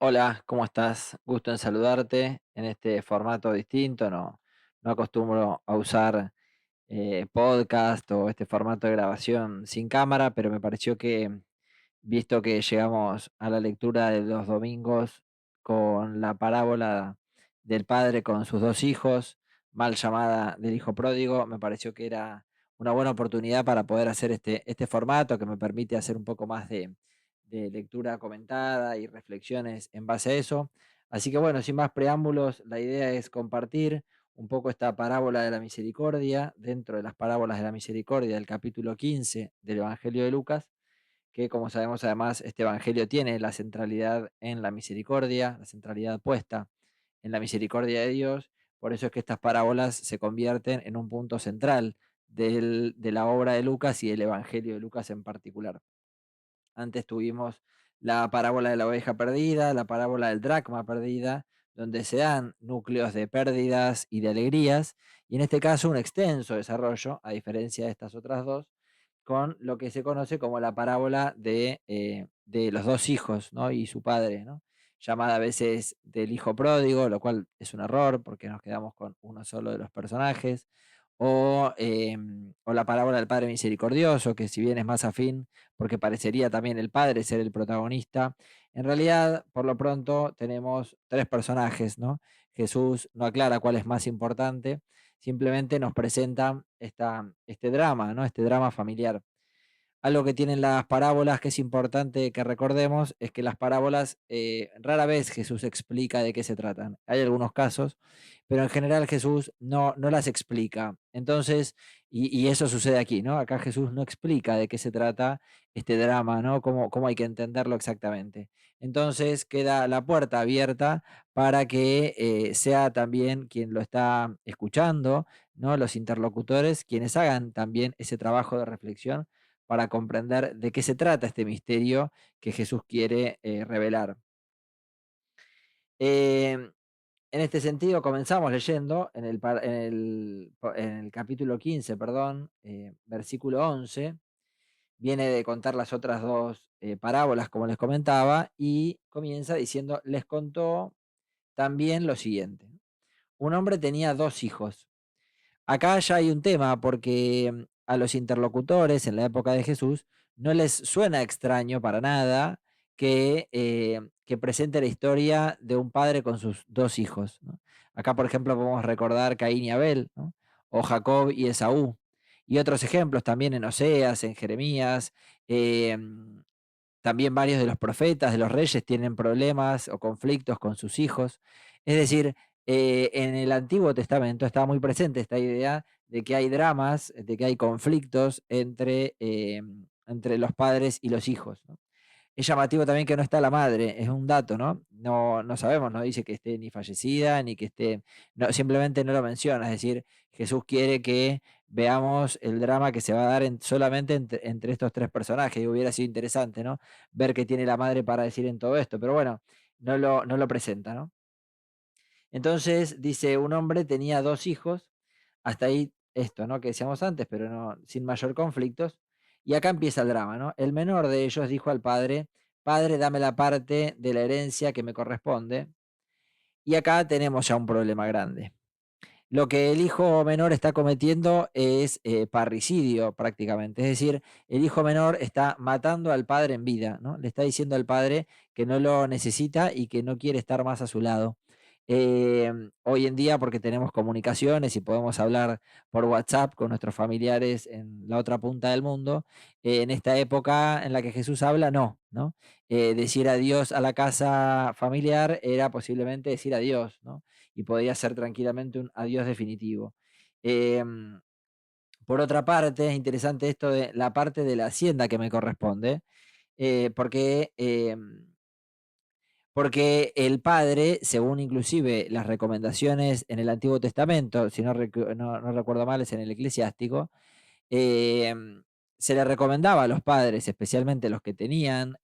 Hola, ¿cómo estás? Gusto en saludarte en este formato distinto. No acostumbro a usar podcast o este formato de grabación sin cámara, pero me pareció que, visto que llegamos a la lectura de los domingos con la parábola del padre con sus dos hijos, mal llamada del hijo pródigo, me pareció que era una buena oportunidad para poder hacer este formato que me permite hacer un poco más de lectura comentada y reflexiones en base a eso. Así que bueno, sin más preámbulos, la idea es compartir un poco esta parábola de la misericordia dentro de las parábolas de la misericordia del capítulo 15 del Evangelio de Lucas, que como sabemos además este Evangelio tiene la centralidad en la misericordia, la centralidad puesta en la misericordia de Dios. Por eso es que estas parábolas se convierten en un punto central de la obra de Lucas y del Evangelio de Lucas en particular. Antes tuvimos la parábola de la oveja perdida, la parábola del dracma perdida, donde se dan núcleos de pérdidas y de alegrías, y en este caso un extenso desarrollo, a diferencia de estas otras dos, con lo que se conoce como la parábola de los dos hijos, ¿no? Y su padre, ¿no? Llamada a veces del hijo pródigo, lo cual es un error porque nos quedamos con uno solo de los personajes, o la parábola del Padre Misericordioso, que si bien es más afín porque parecería también el padre ser el protagonista, en realidad, por lo pronto, tenemos tres personajes, ¿no? Jesús no aclara cuál es más importante, simplemente nos presenta este drama, ¿no? Este drama familiar. Algo que tienen las parábolas que es importante que recordemos es que las parábolas rara vez Jesús explica de qué se tratan. Hay algunos casos, pero en general Jesús no las explica. Entonces, y eso sucede aquí, ¿no? Acá Jesús no explica de qué se trata este drama, ¿no? Cómo hay que entenderlo exactamente. Entonces queda la puerta abierta para que sea también quien lo está escuchando, ¿no? Los interlocutores, quienes hagan también ese trabajo de reflexión para comprender de qué se trata este misterio que Jesús quiere revelar. Em, en este sentido, comenzamos leyendo en el capítulo 15, perdón, versículo 11. Viene de contar las otras dos parábolas, como les comentaba, y comienza diciendo, les contó también lo siguiente. Un hombre tenía dos hijos. Acá ya hay un tema porque a los interlocutores en la época de Jesús no les suena extraño para nada que presente la historia de un padre con sus dos hijos, ¿no? Acá, por ejemplo, podemos recordar Caín y Abel, ¿no? O Jacob y Esaú. Y otros ejemplos también en Oseas, en Jeremías. También varios de los profetas, de los reyes, tienen problemas o conflictos con sus hijos. Es decir, en el Antiguo Testamento está muy presente esta idea de que hay dramas, de que hay conflictos entre los padres y los hijos, ¿no? Es llamativo también que no está la madre, es un dato, ¿no? No sabemos, no dice que esté ni fallecida, ni que esté, no, simplemente no lo menciona, es decir, Jesús quiere que veamos el drama que se va a dar solamente entre estos tres personajes, y hubiera sido interesante, ¿no? Ver qué tiene la madre para decir en todo esto, pero bueno, no lo presenta, ¿no? Entonces, dice, un hombre tenía dos hijos, hasta ahí esto, ¿no? Que decíamos antes, pero no, sin mayor conflictos. Y acá empieza el drama, ¿no? El menor de ellos dijo al padre, padre, dame la parte de la herencia que me corresponde. Y acá tenemos ya un problema grande. Lo que el hijo menor está cometiendo es parricidio prácticamente, es decir, el hijo menor está matando al padre en vida, ¿no? Le está diciendo al padre que no lo necesita y que no quiere estar más a su lado. Hoy en día, porque tenemos comunicaciones y podemos hablar por WhatsApp con nuestros familiares en la otra punta del mundo, en esta época en la que Jesús habla, ¿no? Decir adiós a la casa familiar era posiblemente decir adiós, ¿no? Y podía ser tranquilamente un adiós definitivo. Em, por otra parte, es interesante esto de la parte de la hacienda que me corresponde, porque el padre, según inclusive las recomendaciones en el Antiguo Testamento, si no recuerdo mal, es en el eclesiástico, em, se le recomendaba a los padres, especialmente los que tenían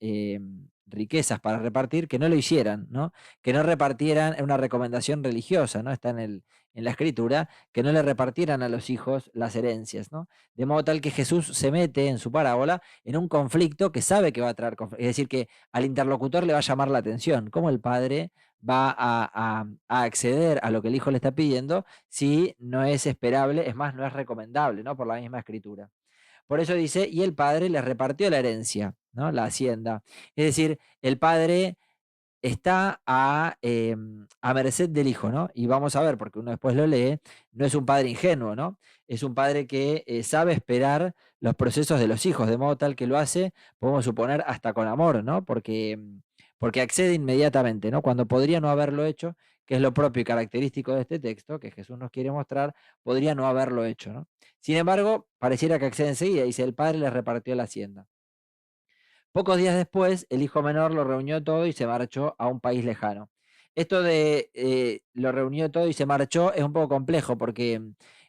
riquezas para repartir, que no lo hicieran, ¿no? Que no repartieran, es una recomendación religiosa, ¿no? Está en la escritura, que no le repartieran a los hijos las herencias, ¿no? De modo tal que Jesús se mete en su parábola en un conflicto que sabe que va a traer conflicto. Es decir, que al interlocutor le va a llamar la atención, cómo el padre va a acceder a lo que el hijo le está pidiendo si no es esperable, es más, no es recomendable, ¿no? Por la misma escritura. Por eso dice, y el padre le repartió la herencia, ¿no? La hacienda. Es decir, el padre está a merced del hijo, ¿no? Y vamos a ver, porque uno después lo lee, no es un padre ingenuo, ¿no? Es un padre que sabe esperar los procesos de los hijos, de modo tal que lo hace, podemos suponer, hasta con amor, ¿no? Porque accede inmediatamente, ¿no? Cuando podría no haberlo hecho, que es lo propio y característico de este texto, que Jesús nos quiere mostrar, podría no haberlo hecho, ¿no? Sin embargo, pareciera que accede enseguida, dice, el padre le repartió la hacienda. Pocos días después, el hijo menor lo reunió todo y se marchó a un país lejano. Esto de lo reunió todo y se marchó es un poco complejo porque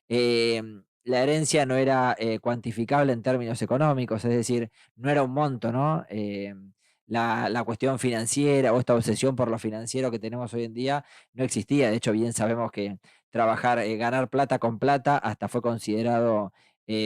la herencia no era cuantificable en términos económicos, es decir, no era un monto, ¿no? La cuestión financiera o esta obsesión por lo financiero que tenemos hoy en día no existía. De hecho, bien sabemos que trabajar, ganar plata con plata, hasta fue considerado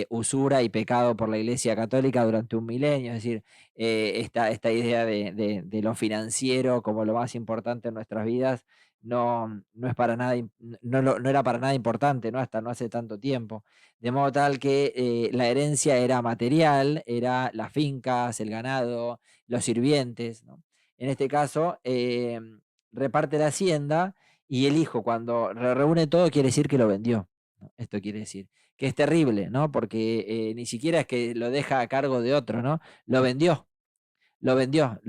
usura y pecado por la Iglesia Católica durante un milenio. Es decir, esta idea de lo financiero como lo más importante en nuestras vidas no es para nada, no era para nada importante, ¿no? Hasta no hace tanto tiempo. De modo tal que la herencia era material, era las fincas, el ganado, los sirvientes, ¿no? En este caso, reparte la hacienda y el hijo cuando reúne todo quiere decir que lo vendió, ¿no? Esto quiere decir que es terrible, ¿no? Porque ni siquiera es que lo deja a cargo de otro, ¿no? Lo vendió, lo vendió,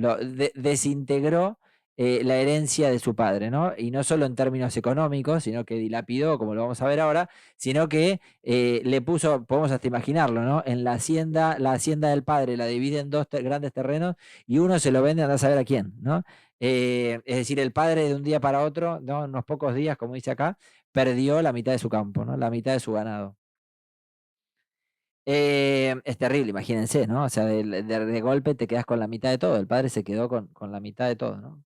desintegró la herencia de su padre, ¿no? Y no solo en términos económicos, sino que dilapidó, como lo vamos a ver ahora, sino que le puso, podemos hasta imaginarlo, ¿no? En la hacienda del padre la divide en dos grandes terrenos y uno se lo vende, anda a saber a quién, ¿no? Es decir, el padre de un día para otro, ¿no? Unos pocos días, como dice acá, perdió la mitad de su campo, ¿no? La mitad de su ganado. Es terrible, imagínense, ¿no? O sea, de golpe te quedas con la mitad de todo. El padre se quedó con la mitad de todo, ¿no?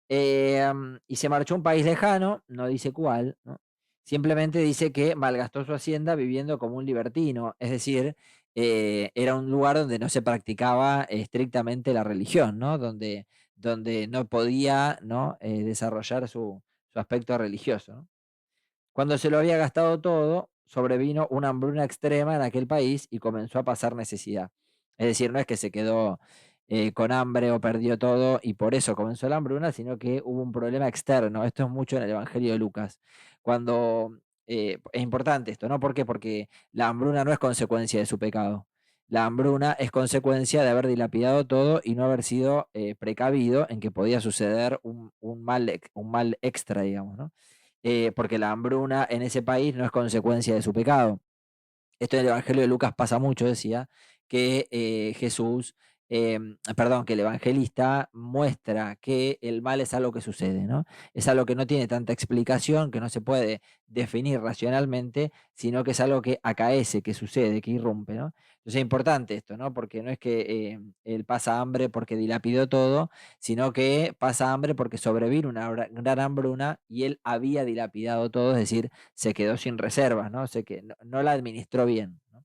Y se marchó a un país lejano, no dice cuál, ¿no? Simplemente dice que malgastó su hacienda viviendo como un libertino, es decir, era un lugar donde no se practicaba estrictamente la religión, ¿no? Donde no podía, ¿no? Desarrollar su aspecto religioso, ¿no? Cuando se lo había gastado todo, sobrevino una hambruna extrema en aquel país y comenzó a pasar necesidad. Es decir, no es que se quedó con hambre o perdió todo y por eso comenzó la hambruna, sino que hubo un problema externo. Esto es mucho en el Evangelio de Lucas. Cuando es importante esto, ¿no? ¿Por qué? Porque la hambruna no es consecuencia de su pecado. La hambruna es consecuencia de haber dilapidado todo y no haber sido precavido en que podía suceder un mal extra, digamos, ¿no? Porque la hambruna en ese país no es consecuencia de su pecado. Esto en el Evangelio de Lucas pasa mucho, decía, que Jesús, perdón, que el evangelista muestra que el mal es algo que sucede, ¿no? Es algo que no tiene tanta explicación, que no se puede definir racionalmente, sino que es algo que acaece, que sucede, que irrumpe, ¿no? Entonces es importante esto, ¿no? Porque no es que él pasa hambre porque dilapidó todo, sino que pasa hambre porque sobrevino una gran hambruna y él había dilapidado todo, es decir, se quedó sin reservas, ¿no? Sé que no la administró bien, ¿no?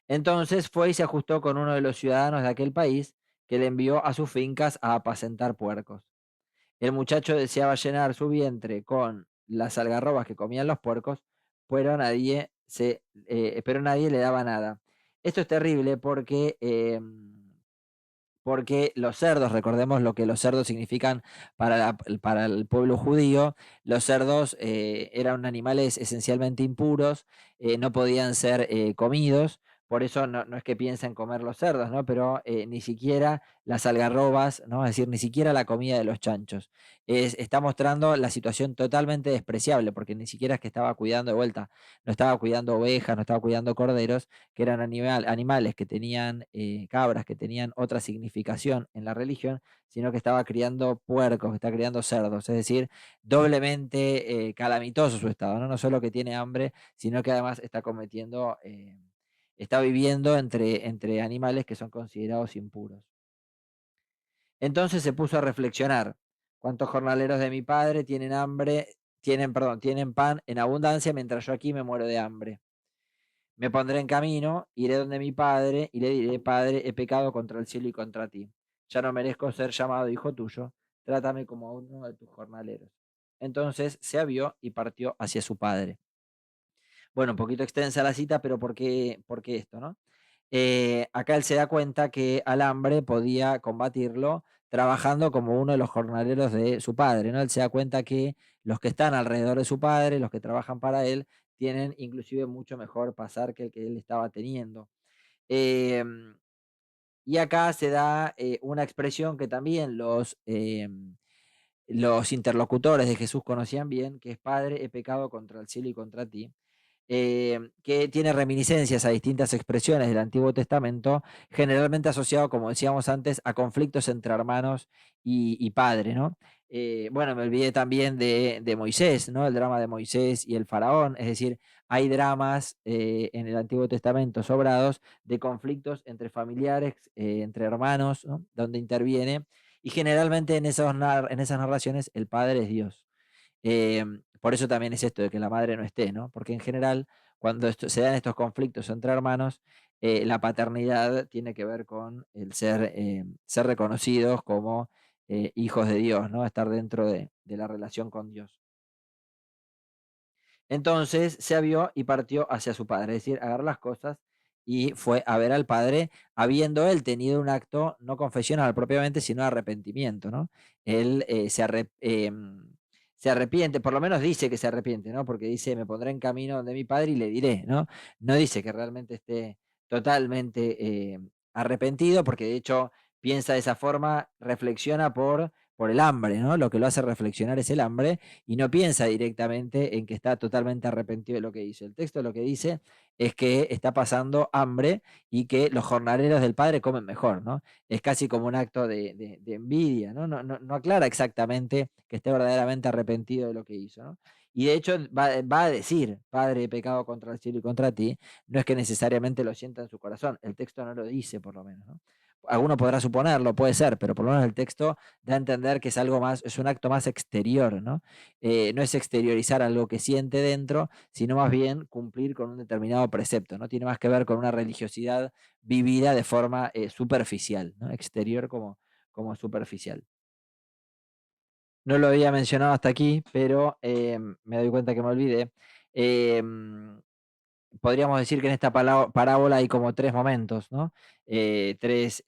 Entonces fue y se ajustó con uno de los ciudadanos de aquel país que le envió a sus fincas a apacentar puercos. El muchacho deseaba llenar su vientre con las algarrobas que comían los puercos, pero nadie le daba nada. Esto es terrible porque los cerdos, recordemos lo que los cerdos significan para el pueblo judío, los cerdos eran animales esencialmente impuros, no podían ser comidos, por eso no es que piensen comer los cerdos, ¿no? Pero ni siquiera las algarrobas, ¿no? Es decir, ni siquiera la comida de los chanchos. Está mostrando la situación totalmente despreciable, porque ni siquiera es que estaba cuidando de vuelta, no estaba cuidando ovejas, no estaba cuidando corderos, que eran animales que tenían cabras, que tenían otra significación en la religión, sino que estaba criando puercos, que está criando cerdos, es decir, doblemente calamitoso su estado, ¿no? No solo que tiene hambre, sino que además está viviendo entre animales que son considerados impuros. Entonces se puso a reflexionar. ¿Cuántos jornaleros de mi padre tienen hambre, tienen pan en abundancia mientras yo aquí me muero de hambre? Me pondré en camino, iré donde mi padre y le diré, Padre, he pecado contra el cielo y contra ti. Ya no merezco ser llamado hijo tuyo, trátame como a uno de tus jornaleros. Entonces se avió y partió hacia su padre. Bueno, un poquito extensa la cita, pero ¿por qué esto, no? Acá él se da cuenta que al hambre podía combatirlo trabajando como uno de los jornaleros de su padre, ¿no? Él se da cuenta que los que están alrededor de su padre, los que trabajan para él, tienen inclusive mucho mejor pasar que el que él estaba teniendo. Em, y acá se da una expresión que también los interlocutores de Jesús conocían bien, que es Padre, he pecado contra el cielo y contra ti, que tiene reminiscencias a distintas expresiones del Antiguo Testamento, generalmente asociado, como decíamos antes, a conflictos entre hermanos y padre, ¿no? Bueno, me olvidé también de Moisés, ¿no? El drama de Moisés y el faraón, es decir, hay dramas en el Antiguo Testamento sobrados de conflictos entre familiares, entre hermanos, ¿no? Donde interviene, y generalmente en esas narraciones el padre es Dios. Por eso también es esto de que la madre no esté, ¿no? Porque en general, cuando se dan estos conflictos entre hermanos, la paternidad tiene que ver con el ser reconocidos como hijos de Dios, ¿no? Estar dentro de la relación con Dios. Entonces se avió y partió hacia su padre, es decir, agarró las cosas y fue a ver al padre, habiendo él tenido un acto no confesional propiamente, sino de arrepentimiento, ¿no? Él se arrepiente, por lo menos dice que se arrepiente, ¿no? Porque dice, me pondré en camino donde mi padre y le diré, ¿no? No dice que realmente esté totalmente arrepentido, porque de hecho piensa de esa forma, reflexiona por el hambre, ¿no? Lo que lo hace reflexionar es el hambre y no piensa directamente en que está totalmente arrepentido de lo que hizo. El texto lo que dice es que está pasando hambre y que los jornaleros del padre comen mejor, ¿no? Es casi como un acto de envidia, ¿no? No aclara exactamente que esté verdaderamente arrepentido de lo que hizo, ¿no? Y de hecho va a decir, Padre, he pecado contra el cielo y contra ti, no es que necesariamente lo sienta en su corazón, el texto no lo dice por lo menos, ¿no? Alguno podrá suponerlo, puede ser, pero por lo menos el texto da a entender que es algo más, es un acto más exterior, ¿no? No es exteriorizar algo que siente dentro, sino más bien cumplir con un determinado precepto, ¿no? Tiene más que ver con una religiosidad vivida de forma superficial, ¿no? Exterior como superficial. No lo había mencionado hasta aquí, pero me doy cuenta que me olvidé. Em, Podríamos decir que en esta parábola hay como tres momentos, ¿no? Tres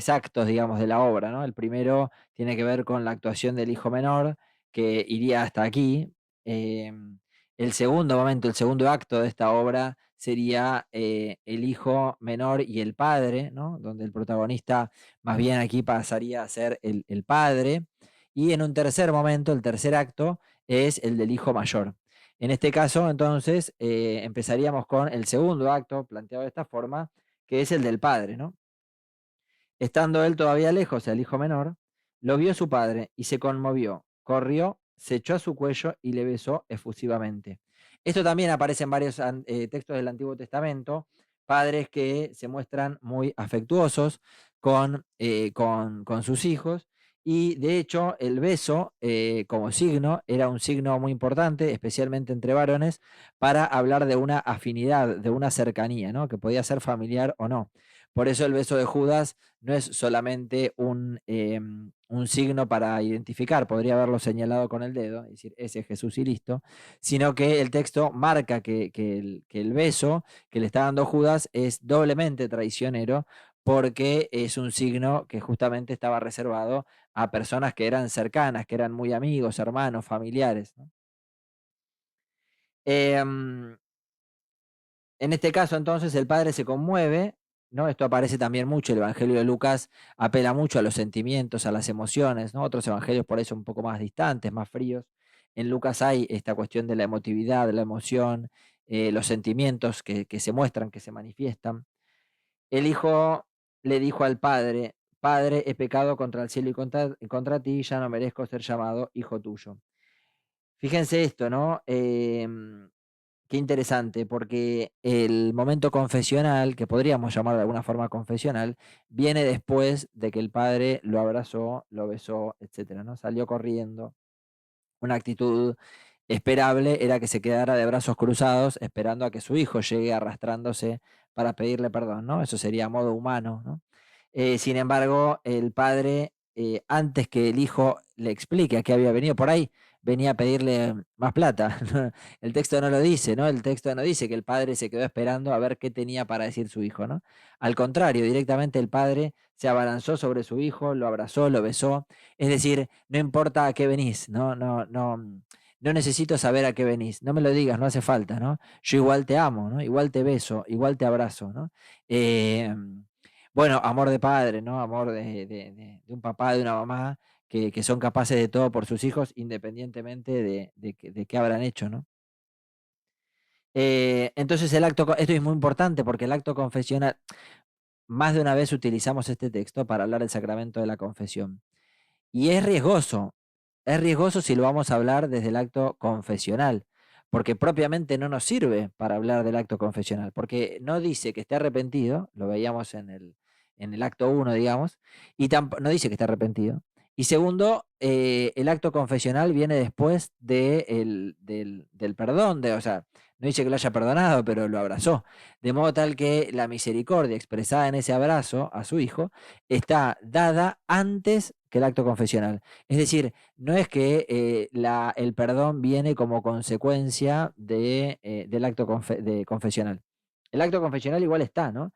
actos, digamos, de la obra, ¿no? El primero tiene que ver con la actuación del hijo menor, que iría hasta aquí. Em, el segundo momento, el segundo acto de esta obra sería el hijo menor y el padre, ¿no? Donde el protagonista más bien aquí pasaría a ser el padre. Y en un tercer momento, el tercer acto, es el del hijo mayor. En este caso, entonces, empezaríamos con el segundo acto planteado de esta forma, que es el del padre, ¿no? Estando él todavía lejos, el hijo menor, lo vio su padre y se conmovió, corrió, se echó a su cuello y le besó efusivamente. Esto también aparece en varios textos del Antiguo Testamento, padres que se muestran muy afectuosos con sus hijos. Y de hecho, el beso como signo era un signo muy importante, especialmente entre varones, para hablar de una afinidad, de una cercanía, ¿no? Que podía ser familiar o no. Por eso el beso de Judas no es solamente un signo para identificar, podría haberlo señalado con el dedo, es decir, ese es Jesús y listo, sino que el texto marca que el beso que le está dando Judas es doblemente traicionero porque es un signo que justamente estaba reservado a personas que eran cercanas, que eran muy amigos, hermanos, familiares, ¿no? Em, En este caso, entonces, el padre se conmueve, ¿no? Esto aparece también mucho, el Evangelio de Lucas apela mucho a los sentimientos, a las emociones, ¿no? Otros evangelios por eso un poco más distantes, más fríos. En Lucas hay esta cuestión de la emotividad, de la emoción, los sentimientos que se muestran, que se manifiestan. El hijo le dijo al padre, Padre, he pecado contra el cielo y contra ti, ya no merezco ser llamado hijo tuyo. Fíjense esto, ¿no? Qué interesante, porque el momento confesional, que podríamos llamar de alguna forma confesional, viene después de que el padre lo abrazó, lo besó, etcétera, ¿no? Salió corriendo. Una actitud esperable era que se quedara de brazos cruzados esperando a que su hijo llegue arrastrándose para pedirle perdón, ¿no? Eso sería modo humano, ¿no? Sin embargo, el padre, antes que el hijo le explique a qué había venido por ahí, venía a pedirle más plata. El texto no lo dice, ¿no? El texto no dice que el padre se quedó esperando a ver qué tenía para decir su hijo, ¿no? Al contrario, directamente el padre se abalanzó sobre su hijo, lo abrazó, lo besó. Es decir, no importa a qué venís, no necesito saber a qué venís, no me lo digas, no hace falta, ¿no? Yo igual te amo, ¿no? Igual te beso, igual te abrazo, ¿no? Em, bueno, amor de padre, ¿no? Amor de un papá, de una mamá, que son capaces de todo por sus hijos, independientemente de qué habrán hecho, ¿no? Entonces esto es muy importante porque el acto confesional, más de una vez utilizamos este texto para hablar del sacramento de la confesión. Y es riesgoso si lo vamos a hablar desde el acto confesional, porque propiamente no nos sirve para hablar del acto confesional, porque no dice que esté arrepentido, lo veíamos en el acto uno, digamos, y no dice que esté arrepentido. Y segundo, el acto confesional viene después del perdón, o sea, no dice que lo haya perdonado, pero lo abrazó. De modo tal que la misericordia expresada en ese abrazo a su hijo está dada antes que el acto confesional. Es decir, no es que el perdón viene como consecuencia del acto confesional. El acto confesional igual está, ¿no?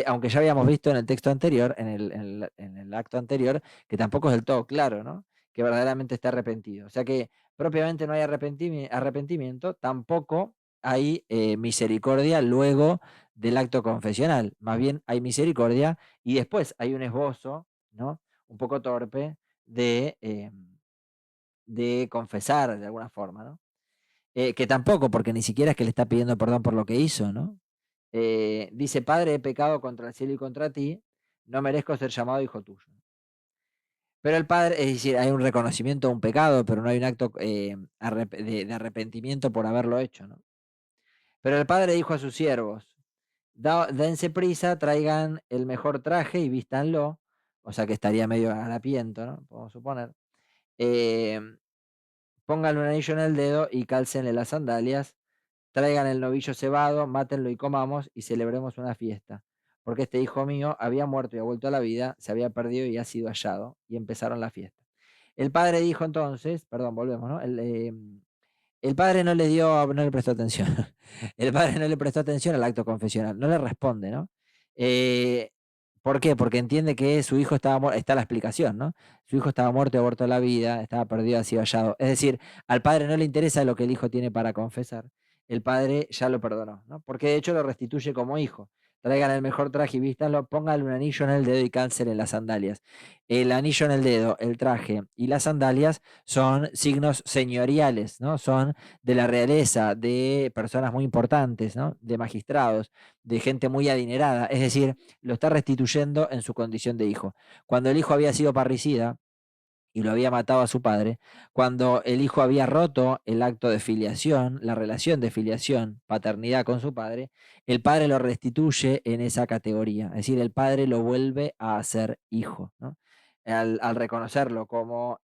Aunque ya habíamos visto en el texto anterior, en el acto anterior, que tampoco es del todo claro, ¿no? Que verdaderamente está arrepentido. O sea que propiamente no hay arrepentimiento, tampoco hay misericordia luego del acto confesional. Más bien hay misericordia y después hay un esbozo, ¿no? Un poco torpe de confesar de alguna forma, ¿no? Que tampoco, porque ni siquiera es que le está pidiendo perdón por lo que hizo, ¿no? Dice, Padre, he pecado contra el cielo y contra ti, no merezco ser llamado hijo tuyo. Pero el padre, es decir, hay un reconocimiento de un pecado, pero no hay un acto de arrepentimiento por haberlo hecho, ¿no? Pero el padre dijo a sus siervos, dense prisa, traigan el mejor traje y vístanlo, o sea que estaría medio harapiento, ¿no? Podemos suponer. Eh, Pónganle un anillo en el dedo y cálcenle las sandalias. Traigan el novillo cebado, mátenlo y comamos y celebremos una fiesta. Porque este hijo mío había muerto y ha vuelto a la vida, se había perdido y ha sido hallado. Y empezaron la fiesta. El padre dijo entonces, perdón, volvemos, ¿no? El padre no le prestó atención. El padre no le prestó atención al acto confesional, no le responde, ¿no? Eh, ¿Por qué? Porque entiende que su hijo estaba muerto, está la explicación, ¿no? Su hijo estaba muerto y abortó la vida, estaba perdido, así hallado. Es decir, al padre no le interesa lo que el hijo tiene para confesar. El padre ya lo perdonó, ¿no? Porque de hecho lo restituye como hijo. Traigan el mejor traje y vístanlo, pónganle un anillo en el dedo y cáncelen las sandalias. El anillo en el dedo, el traje y las sandalias son signos señoriales, ¿no? Son de la realeza, de personas muy importantes, ¿no? De magistrados, de gente muy adinerada. Es decir, lo está restituyendo en su condición de hijo. Cuando el hijo había sido parricida y lo había matado a su padre, cuando el hijo había roto el acto de filiación, la relación de filiación, paternidad con su padre, el padre lo restituye en esa categoría. Es decir, el padre lo vuelve a hacer hijo, ¿no? Al reconocerlo como,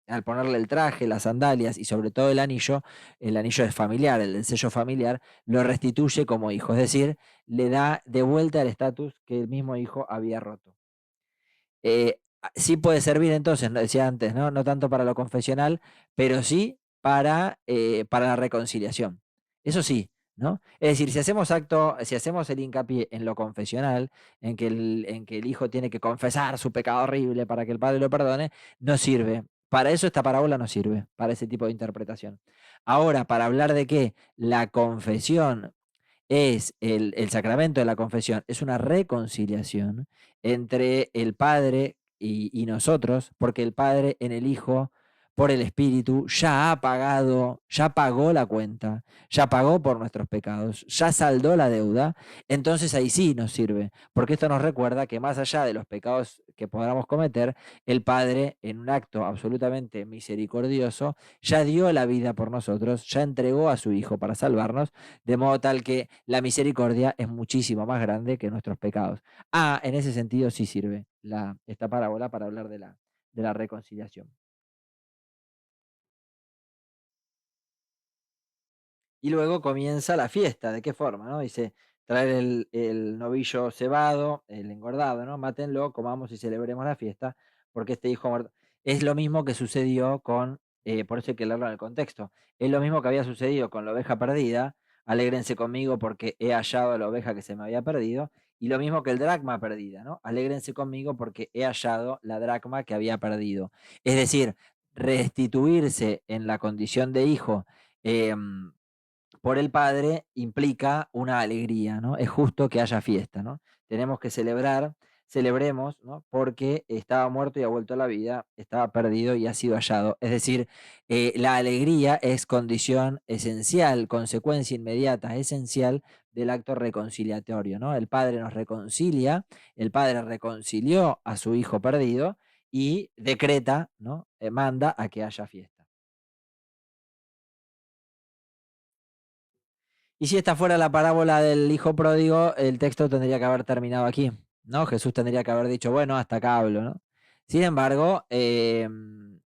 al ponerle el traje, las sandalias y sobre todo el anillo es familiar, el del sello familiar, lo restituye como hijo, es decir, le da de vuelta el estatus que el mismo hijo había roto. Sí puede servir entonces, no decía antes, ¿no? No tanto para lo confesional, pero sí para la reconciliación. Eso sí, ¿no? Es decir, si hacemos el hincapié en lo confesional, en que el hijo tiene que confesar su pecado horrible para que el padre lo perdone, no sirve. Para eso esta parábola no sirve, para ese tipo de interpretación. Ahora, para hablar de que la confesión es el sacramento de la confesión, es una reconciliación entre el Padre y nosotros, porque el Padre en el Hijo por el Espíritu, ya ha pagado, ya pagó la cuenta, ya pagó por nuestros pecados, ya saldó la deuda, entonces ahí sí nos sirve, porque esto nos recuerda que más allá de los pecados que podamos cometer, el Padre, en un acto absolutamente misericordioso, ya dio la vida por nosotros, ya entregó a su Hijo para salvarnos, de modo tal que la misericordia es muchísimo más grande que nuestros pecados. En ese sentido sí sirve esta parábola para hablar de la reconciliación. Y luego comienza la fiesta. ¿De qué forma? ¿No? Dice, traer el novillo cebado, el engordado, ¿no? Mátenlo, comamos y celebremos la fiesta, porque este hijo muerto. Es lo mismo que sucedió por eso hay que leerlo en el contexto. Es lo mismo que había sucedido con la oveja perdida. Alégrense conmigo porque he hallado a la oveja que se me había perdido. Y lo mismo que el dracma perdida, ¿no? Alégrense conmigo porque he hallado la dracma que había perdido. Es decir, restituirse en la condición de hijo. Por el Padre implica una alegría, ¿no? Es justo que haya fiesta, ¿no? Tenemos que celebrar, celebremos, ¿no? Porque estaba muerto y ha vuelto a la vida, estaba perdido y ha sido hallado. Es decir, la alegría es condición esencial, consecuencia inmediata, esencial del acto reconciliatorio, ¿no? El Padre nos reconcilia, el Padre reconcilió a su Hijo perdido y decreta, ¿no? Manda a que haya fiesta. Y si esta fuera la parábola del hijo pródigo, el texto tendría que haber terminado aquí, ¿no? Jesús tendría que haber dicho, bueno, hasta acá hablo, ¿no? Sin embargo,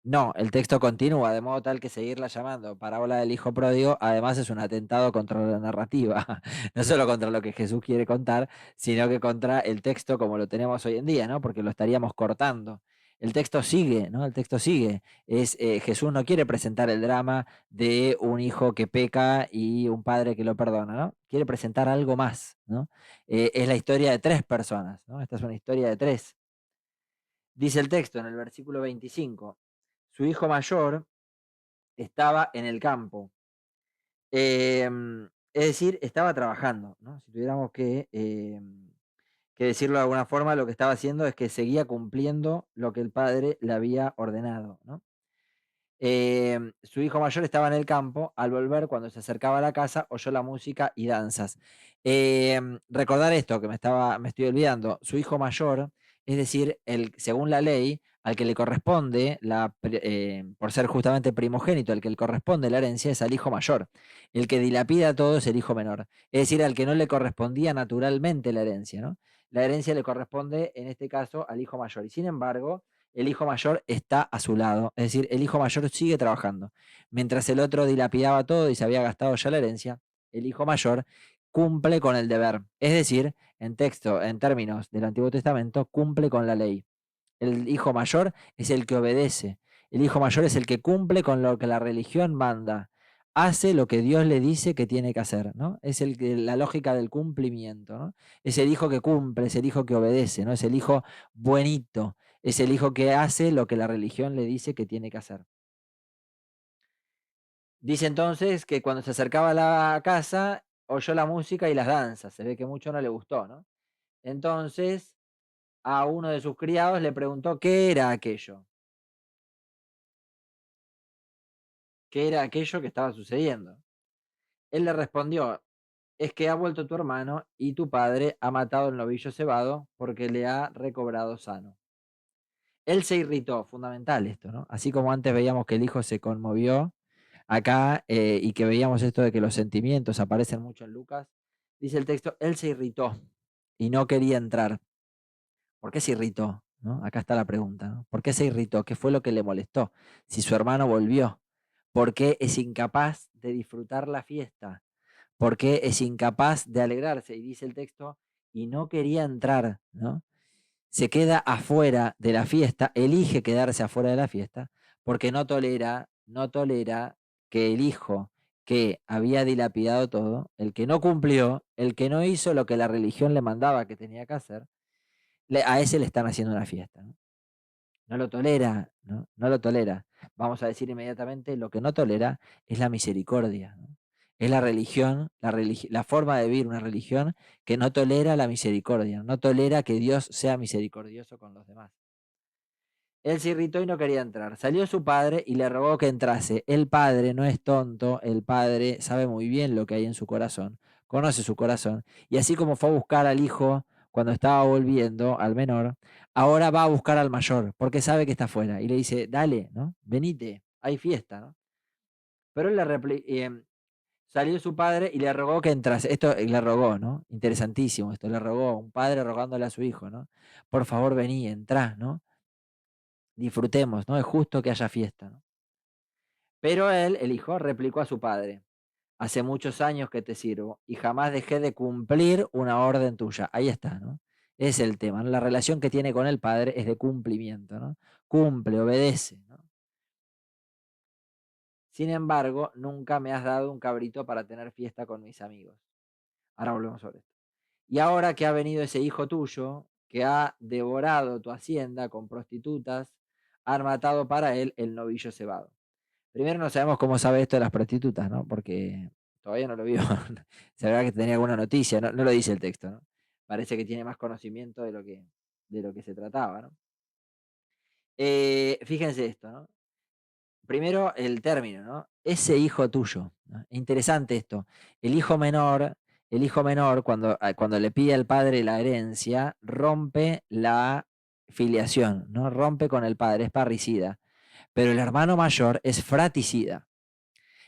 no, el texto continúa, de modo tal que seguirla llamando parábola del hijo pródigo, además es un atentado contra la narrativa, no solo contra lo que Jesús quiere contar, sino que contra el texto como lo tenemos hoy en día, ¿no? Porque lo estaríamos cortando. El texto sigue, ¿no? El texto sigue. Jesús no quiere presentar el drama de un hijo que peca y un padre que lo perdona, ¿no? Quiere presentar algo más, ¿no? Es la historia de tres personas, ¿no? Esta es una historia de tres. Dice el texto en el versículo 25, su hijo mayor estaba en el campo, es decir, estaba trabajando, ¿no? Si tuviéramos que decirlo de alguna forma, lo que estaba haciendo es que seguía cumpliendo lo que el padre le había ordenado, ¿no? Su hijo mayor estaba en el campo. Al volver, cuando se acercaba a la casa, oyó la música y danzas. Recordar esto que me estoy olvidando. Su hijo mayor, es decir, según la ley, al que le corresponde, por ser justamente primogénito, al que le corresponde la herencia es al hijo mayor. El que dilapida todo es el hijo menor. Es decir, al que no le correspondía naturalmente la herencia, ¿no? La herencia le corresponde, en este caso, al hijo mayor. Y sin embargo, el hijo mayor está a su lado, es decir, el hijo mayor sigue trabajando. Mientras el otro dilapidaba todo y se había gastado ya la herencia, el hijo mayor cumple con el deber, es decir, en términos del Antiguo Testamento, cumple con la ley. El hijo mayor es el que obedece, el hijo mayor es el que cumple con lo que la religión manda, hace lo que Dios le dice que tiene que hacer, ¿no? Es la lógica del cumplimiento, ¿no? Es el hijo que cumple, es el hijo que obedece, ¿no? Es el hijo buenito, es el hijo que hace lo que la religión le dice que tiene que hacer. Dice entonces que cuando se acercaba a la casa, oyó la música y las danzas. Se ve que mucho no le gustó, ¿no? Entonces, a uno de sus criados le preguntó qué era aquello, qué era aquello que estaba sucediendo. Él le respondió, es que ha vuelto tu hermano y tu padre ha matado el novillo cebado porque le ha recobrado sano. Él se irritó, fundamental esto, ¿no? Así como antes veíamos que el hijo se conmovió, acá, y que veíamos esto de que los sentimientos aparecen mucho en Lucas, dice el texto, él se irritó y no quería entrar. ¿Por qué se irritó? ¿No? Acá está la pregunta, ¿no? ¿Por qué se irritó? ¿Qué fue lo que le molestó? Si su hermano volvió, ¿por qué es incapaz de disfrutar la fiesta? ¿Por qué es incapaz de alegrarse? Y dice el texto, y no quería entrar, ¿no? Se queda afuera de la fiesta, elige quedarse afuera de la fiesta, porque no tolera que el hijo que había dilapidado todo, el que no cumplió, el que no hizo lo que la religión le mandaba que tenía que hacer, a ese le están haciendo una fiesta, ¿no? No lo tolera, ¿no? No lo tolera. Vamos a decir inmediatamente, lo que no tolera es la misericordia, ¿no? Es la religión, la forma de vivir una religión que no tolera la misericordia, no tolera que Dios sea misericordioso con los demás. Él se irritó y no quería entrar. Salió su padre y le rogó que entrase. El padre no es tonto, el padre sabe muy bien lo que hay en su corazón, conoce su corazón. Y así como fue a buscar al hijo cuando estaba volviendo, al menor, ahora va a buscar al mayor, porque sabe que está afuera. Y le dice, dale, ¿no? Venite, hay fiesta, ¿no? Pero él salió su padre y le rogó que entrase. Esto le rogó, ¿no? Interesantísimo esto, le rogó, un padre rogándole a su hijo, ¿no? Por favor, vení, entrá, ¿no? Disfrutemos, ¿no? Es justo que haya fiesta, ¿no? Pero él, el hijo, replicó a su padre, hace muchos años que te sirvo y jamás dejé de cumplir una orden tuya. Ahí está, ¿no? Es el tema, ¿no? La relación que tiene con el padre es de cumplimiento, ¿no? Cumple, obedece, ¿no? Sin embargo, nunca me has dado un cabrito para tener fiesta con mis amigos. Ahora volvemos sobre esto. Y ahora que ha venido ese hijo tuyo, que ha devorado tu hacienda con prostitutas, han matado para él el novillo cebado. Primero no sabemos cómo sabe esto de las prostitutas, ¿no? Porque todavía no lo vio. Se verá que tenía alguna noticia, no, no lo dice el texto, ¿no? Parece que tiene más conocimiento de lo que se trataba, ¿no? Fíjense esto, ¿no? Primero el término, ¿no? Ese hijo tuyo, ¿no? Interesante esto. El hijo menor, el hijo menor, cuando le pide al padre la herencia, rompe la filiación, ¿no? Rompe con el padre, es parricida. Pero el hermano mayor es fraticida.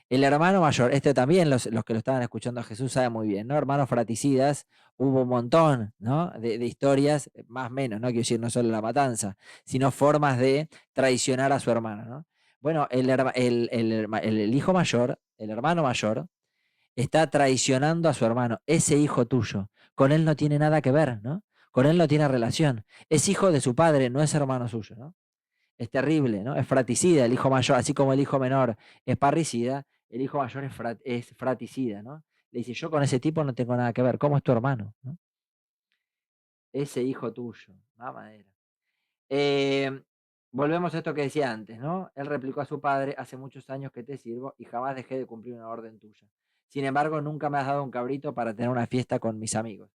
El hermano mayor, este también los que lo estaban escuchando a Jesús saben muy bien, ¿no? Hermanos fraticidas, hubo un montón, ¿no? De historias, más o menos, ¿no? Quiero decir, no solo la matanza, sino formas de traicionar a su hermano, ¿no? Bueno, el hijo mayor, el hermano mayor, está traicionando a su hermano, ese hijo tuyo. Con él no tiene nada que ver, ¿no? Con él no tiene relación. Es hijo de su padre, no es hermano suyo, ¿no? Es terrible, ¿no? Es fraticida el hijo mayor, así como el hijo menor es parricida, el hijo mayor es fraticida, ¿no? Le dice, yo con ese tipo no tengo nada que ver, ¿cómo es tu hermano? ¿No? Ese hijo tuyo, mamadera. Eh, Volvemos a esto que decía antes, ¿no? Él replicó a su padre, hace muchos años que te sirvo y jamás dejé de cumplir una orden tuya. Sin embargo, nunca me has dado un cabrito para tener una fiesta con mis amigos.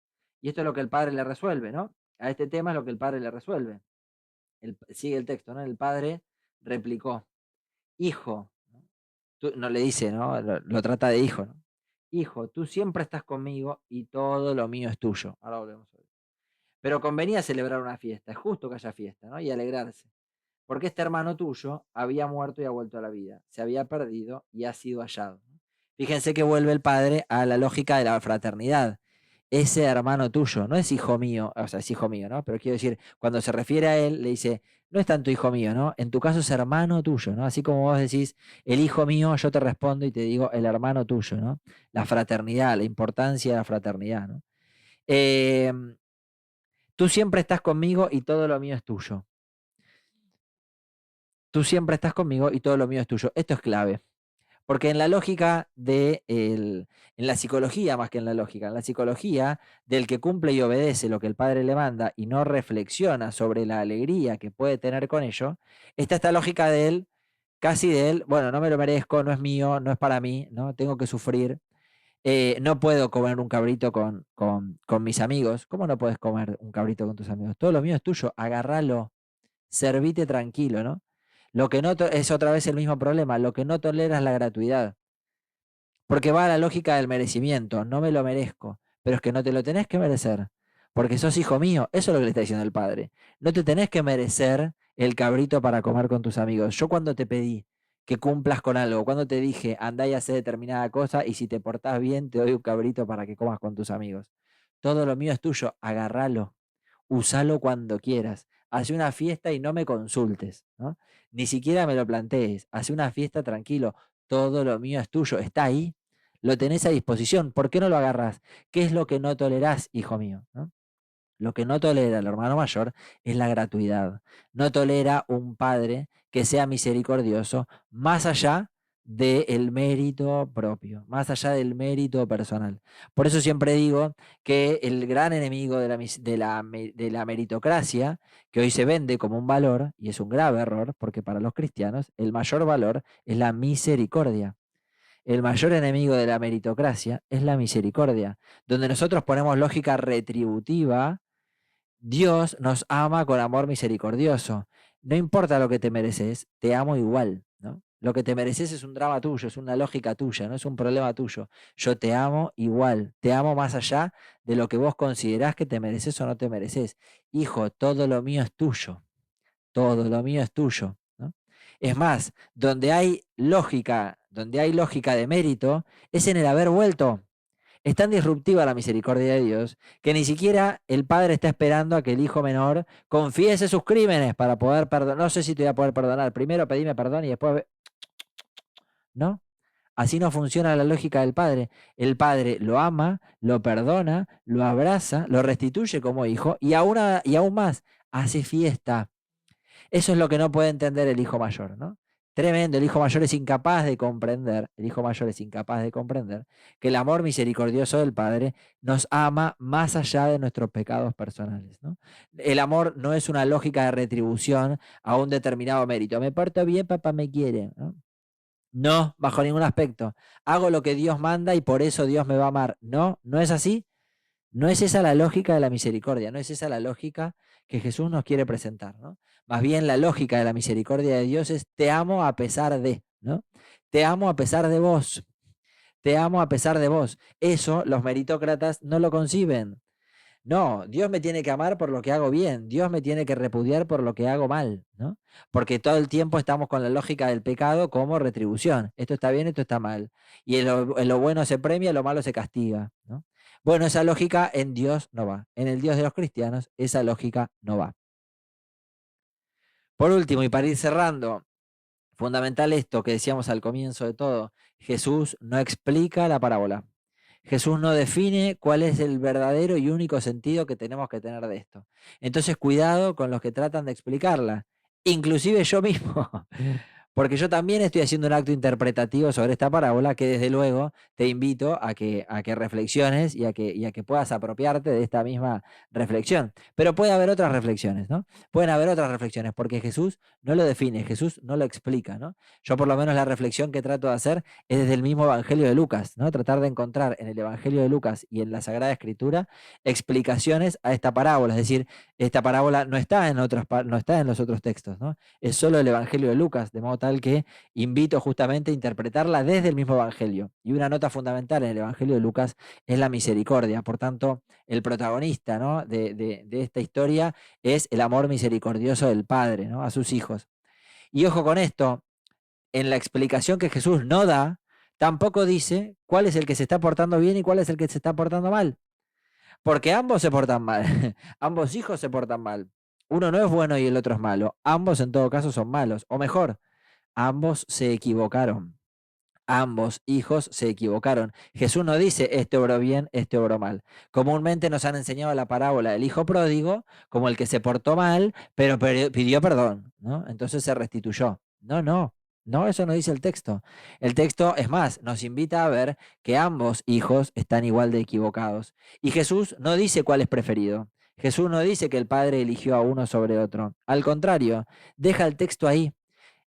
Y esto es lo que el padre le resuelve, ¿no? A este tema es lo que el padre le resuelve. Sigue el texto, ¿no? El padre replicó, hijo, ¿no? No le dice, ¿no? Lo trata de hijo, ¿no? Hijo, tú siempre estás conmigo y todo lo mío es tuyo. Ahora volvemos a ver. Pero convenía celebrar una fiesta, es justo que haya fiesta, ¿no? Y alegrarse. Porque este hermano tuyo había muerto y ha vuelto a la vida, se había perdido y ha sido hallado, ¿no? Fíjense que vuelve el padre a la lógica de la fraternidad. Ese hermano tuyo no es hijo mío, o sea, es hijo mío, ¿no? Pero quiero decir, cuando se refiere a él, le dice, no es tanto hijo mío, ¿no? En tu caso es hermano tuyo, ¿no? Así como vos decís, el hijo mío, yo te respondo y te digo, el hermano tuyo, ¿no? La fraternidad, la importancia de la fraternidad, ¿no? Em, Tú siempre estás conmigo y todo lo mío es tuyo. Tú siempre estás conmigo y todo lo mío es tuyo. Esto es clave. Porque en la lógica en la psicología más que en la lógica, en la psicología del que cumple y obedece lo que el padre le manda y no reflexiona sobre la alegría que puede tener con ello, está esta lógica de él, casi de él, bueno, no me lo merezco, no es mío, no es para mí, ¿no? Tengo que sufrir, no puedo comer un cabrito con mis amigos. ¿Cómo no puedes comer un cabrito con tus amigos? Todo lo mío es tuyo, agárralo, servite tranquilo, ¿no? Lo que no es otra vez el mismo problema, lo que no tolera es la gratuidad. Porque va a la lógica del merecimiento. No me lo merezco. Pero es que no te lo tenés que merecer. Porque sos hijo mío. Eso es lo que le está diciendo el padre. No te tenés que merecer el cabrito para comer con tus amigos. Yo cuando te pedí que cumplas con algo, cuando te dije andá y hacé determinada cosa y si te portás bien te doy un cabrito para que comas con tus amigos. Todo lo mío es tuyo. Agárralo. Usalo cuando quieras. Hace una fiesta y no me consultes, ¿no? Ni siquiera me lo plantees. Hace una fiesta tranquilo. Todo lo mío es tuyo. Está ahí. Lo tenés a disposición. ¿Por qué no lo agarrás? ¿Qué es lo que no tolerás, hijo mío? ¿No? Lo que no tolera el hermano mayor es la gratuidad. No tolera un padre que sea misericordioso más allá del mérito propio, más allá del mérito personal. Por eso siempre digo que el gran enemigo de la meritocracia, que hoy se vende como un valor, y es un grave error, porque para los cristianos el mayor valor es la misericordia. El mayor enemigo de la meritocracia es la misericordia, donde nosotros ponemos lógica retributiva Dios nos ama con amor misericordioso. No importa lo que te mereces, te amo igual, ¿no? Lo que te mereces es un drama tuyo, es una lógica tuya, no es un problema tuyo. Yo te amo igual, te amo más allá de lo que vos considerás que te mereces o no te mereces. Hijo, todo lo mío es tuyo, todo lo mío es tuyo, ¿no? Es más, donde hay lógica de mérito, es en el haber vuelto. Es tan disruptiva la misericordia de Dios que ni siquiera el padre está esperando a que el hijo menor confiese sus crímenes para poder perdonar. No sé si te voy a poder perdonar. Primero pedime perdón y después... ¿No? Así no funciona la lógica del padre. El padre lo ama, lo perdona, lo abraza, lo restituye como hijo y aún más, hace fiesta. Eso es lo que no puede entender el hijo mayor, ¿no? Tremendo, el hijo mayor es incapaz de comprender, el hijo mayor es incapaz de comprender que el amor misericordioso del Padre nos ama más allá de nuestros pecados personales, ¿no? El amor no es una lógica de retribución a un determinado mérito. Me porto bien, papá me quiere, ¿no? No, bajo ningún aspecto. Hago lo que Dios manda y por eso Dios me va a amar. No, no es así. No es esa la lógica de la misericordia, no es esa la lógica que Jesús nos quiere presentar, ¿no? Más bien la lógica de la misericordia de Dios es te amo a pesar de, ¿no? Te amo a pesar de vos, te amo a pesar de vos. Eso los meritócratas no lo conciben. No, Dios me tiene que amar por lo que hago bien, Dios me tiene que repudiar por lo que hago mal, ¿no? Porque todo el tiempo estamos con la lógica del pecado como retribución. Esto está bien, esto está mal. Y en lo bueno se premia, en lo malo se castiga, ¿no? Bueno, esa lógica en Dios no va. En el Dios de los cristianos, esa lógica no va. Por último, y para ir cerrando, fundamental esto que decíamos al comienzo de todo, Jesús no explica la parábola. Jesús no define cuál es el verdadero y único sentido que tenemos que tener de esto. Entonces, cuidado con los que tratan de explicarla, inclusive yo mismo, porque yo también estoy haciendo un acto interpretativo sobre esta parábola que desde luego te invito a que reflexiones y a que puedas apropiarte de esta misma reflexión. Pero puede haber otras reflexiones, ¿no? Pueden haber otras reflexiones, porque Jesús no lo define, Jesús no lo explica, ¿no? Yo por lo menos la reflexión que trato de hacer es desde el mismo Evangelio de Lucas, ¿no? Tratar de encontrar en el Evangelio de Lucas y en la Sagrada Escritura explicaciones a esta parábola. Es decir, esta parábola no está en no está en los otros textos, ¿no? Es solo el Evangelio de Lucas, de modo tal que invito justamente a interpretarla desde el mismo Evangelio. Y una nota fundamental en el Evangelio de Lucas es la misericordia. Por tanto, el protagonista, ¿no? de esta historia es el amor misericordioso del Padre, ¿no? A sus hijos. Y ojo con esto, en la explicación que Jesús no da, tampoco dice cuál es el que se está portando bien y cuál es el que se está portando mal. Porque ambos se portan mal. Ambos hijos se portan mal. Uno no es bueno y el otro es malo. Ambos en todo caso son malos. O mejor, ambos se equivocaron. Ambos hijos se equivocaron. Jesús no dice este obró bien, este obró mal. Comúnmente nos han enseñado la parábola del hijo pródigo como el que se portó mal, pero pidió perdón, ¿no? Entonces se restituyó. No, no. No, eso no dice el texto. El texto, es más, nos invita a ver que ambos hijos están igual de equivocados. Y Jesús no dice cuál es preferido. Jesús no dice que el padre eligió a uno sobre otro. Al contrario, deja el texto ahí.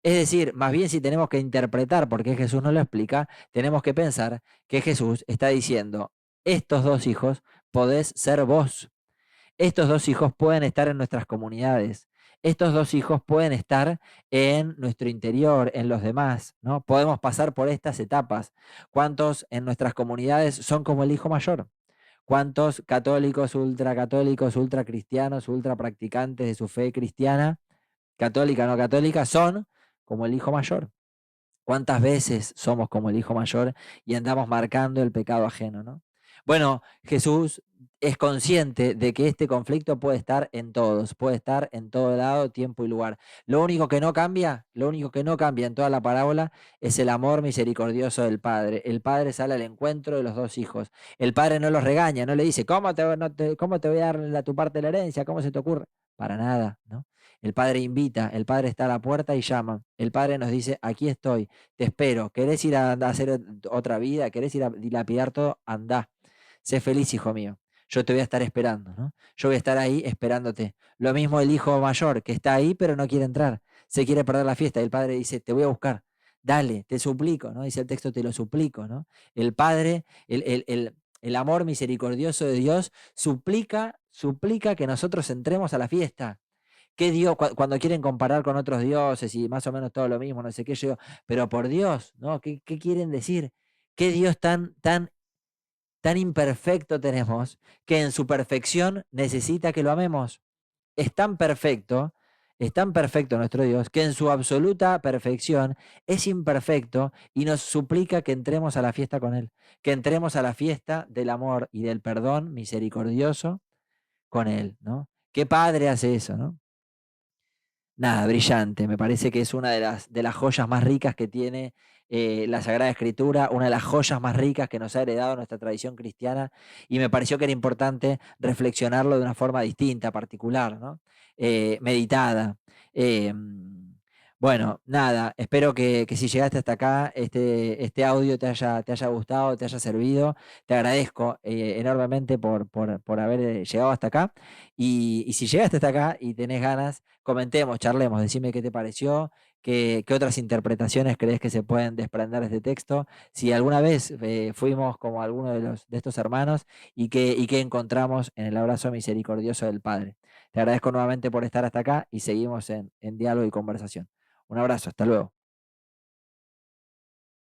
Es decir, más bien si tenemos que interpretar por qué Jesús no lo explica, tenemos que pensar que Jesús está diciendo, estos dos hijos podés ser vos. Estos dos hijos pueden estar en nuestras comunidades. Estos dos hijos pueden estar en nuestro interior, en los demás, ¿no? Podemos pasar por estas etapas. ¿Cuántos en nuestras comunidades son como el hijo mayor? ¿Cuántos católicos, ultra cristianos, ultra practicantes de su fe cristiana, católica, no católica, son como el hijo mayor? ¿Cuántas veces somos como el hijo mayor y andamos marcando el pecado ajeno, ¿no? Bueno, Jesús es consciente de que este conflicto puede estar en todos, puede estar en todo lado, tiempo y lugar. Lo único que no cambia en toda la parábola es el amor misericordioso del Padre. El Padre sale al encuentro de los dos hijos. El Padre no los regaña, no le dice, ¿cómo te voy a dar tu parte de la herencia? ¿Cómo se te ocurre? Para nada, ¿no? El Padre invita, el Padre está a la puerta y llama. El Padre nos dice, aquí estoy, te espero. ¿Querés ir a hacer otra vida? ¿Querés ir a dilapidar todo? Andá. Sé feliz, hijo mío. Yo te voy a estar esperando, ¿no? Yo voy a estar ahí esperándote. Lo mismo el hijo mayor, que está ahí, pero no quiere entrar. Se quiere perder la fiesta. Y el padre dice, te voy a buscar. Dale, te suplico, ¿no? Dice el texto, te lo suplico, ¿no? El padre, el amor misericordioso de Dios suplica que nosotros entremos a la fiesta. ¿Qué Dios, cuando quieren comparar con otros dioses y más o menos todo lo mismo, no sé qué, yo digo, pero por Dios, ¿no? ¿Qué quieren decir? ¿Qué Dios tan imperfecto tenemos que en su perfección necesita que lo amemos? Es tan perfecto, es tan perfecto nuestro Dios, que en su absoluta perfección es imperfecto y nos suplica que entremos a la fiesta con Él, que entremos a la fiesta del amor y del perdón misericordioso con Él, ¿no? ¿Qué padre hace eso, no? Nada, brillante. Me parece que es una de las joyas más ricas que tiene la Sagrada Escritura, una de las joyas más ricas que nos ha heredado nuestra tradición cristiana, y me pareció que era importante reflexionarlo de una forma distinta, particular, ¿no? Meditada. Bueno, nada, espero que si llegaste hasta acá, este audio te haya gustado, te haya servido. Te agradezco enormemente por haber llegado hasta acá. Y si llegaste hasta acá y tenés ganas, comentemos, charlemos, decime qué te pareció, qué otras interpretaciones crees que se pueden desprender de este texto, si alguna vez fuimos como alguno de estos hermanos y qué encontramos en el abrazo misericordioso del Padre. Te agradezco nuevamente por estar hasta acá y seguimos en diálogo y conversación. Un abrazo, hasta luego.